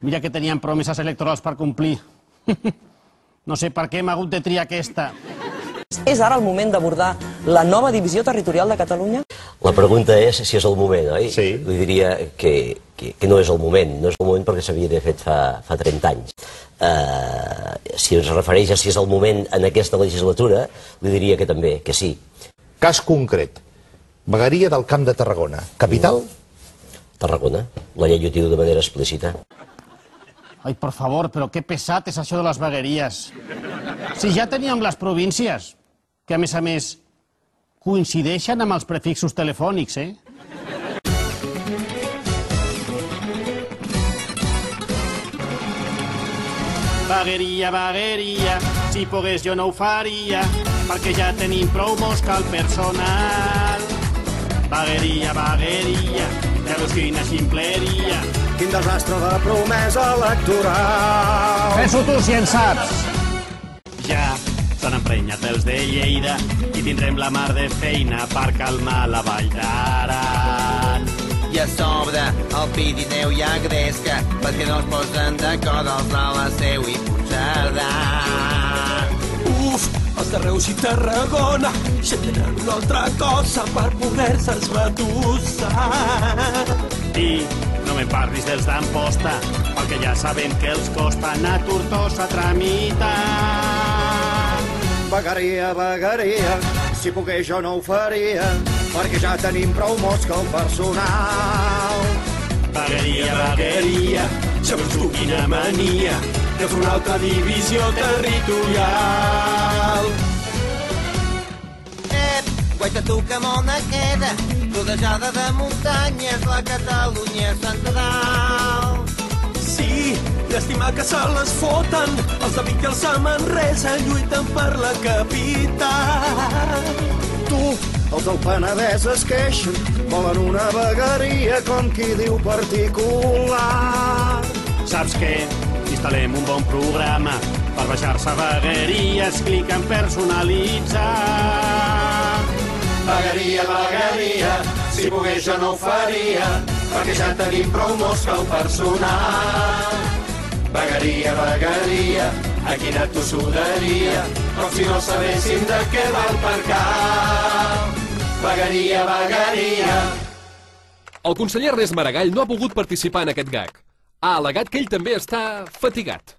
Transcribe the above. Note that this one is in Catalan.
Mira que teníem promeses electorals per complir. No sé per què hem hagut de triar aquesta. És ara el moment d'abordar la nova divisió territorial de Catalunya? La pregunta és si és el moment, oi? Sí. Li diria que no és el moment. No és el moment perquè s'havia d'haver fet fa 30 anys. Si es refereix a si és el moment en aquesta legislatura, li diria que també, que sí. Cas concret. Vegueria del Camp de Tarragona. Capital? Tarragona. La llei ho diu de manera explícita. Ai, per favor, però que pesat és això de les vegueries. Si ja teníem les províncies, que a més coincideixen amb els prefixos telefònics, eh? Vegueria, vegueria, si pogués jo no ho faria, perquè ja tenim prou mosca al personal. Vegueria, vegueria, ja veus quina ximpleria. Quin desastre de promesa electoral. Fes-ho tu, si en saps. Ja s'han emprenyat els de Lleida i tindrem la mar de feina per calmar la Vall d'Aran. I a sobre el Pirineu ja gresca perquè no es posen d'acord els de la Seu i Puigcerdà. Uf, els de Reus i Tarragona ja tenen una altra cosa per poder-se esbatussar. I no me parlis dels d'Amposta, perquè ja sabem que els costa anar a Tortosa a tramitar. Vegueria, vegueria, si pogués jo no ho faria, perquè ja tenim prou mosca al personal. Vegueria, vegueria, ja veus tu quina mania de fer una altra divisió territorial. Guaita tu que mona queda, rodejada de muntanyes, la Catalunya central. Sí, llàstima que se les foten, els de Vic i els de Manresa lluiten per la capital. Tu, els del Penedès es queixen, volen una vegueria com qui diu particular. Saps què? Instal·lem un bon programa per baixar-se vegueries, clic en personalitzar. Vegueria, vegueria, si pogués jo no ho faria, perquè ja tenim prou mosca al personal. Vegueria, vegueria, a quina tossuderia, com si no sabéssim de què va el percal. Vegueria, vegueria. El conseller Ernest Maragall no ha pogut participar en aquest gag. Ha al·legat que ell també està fatigat.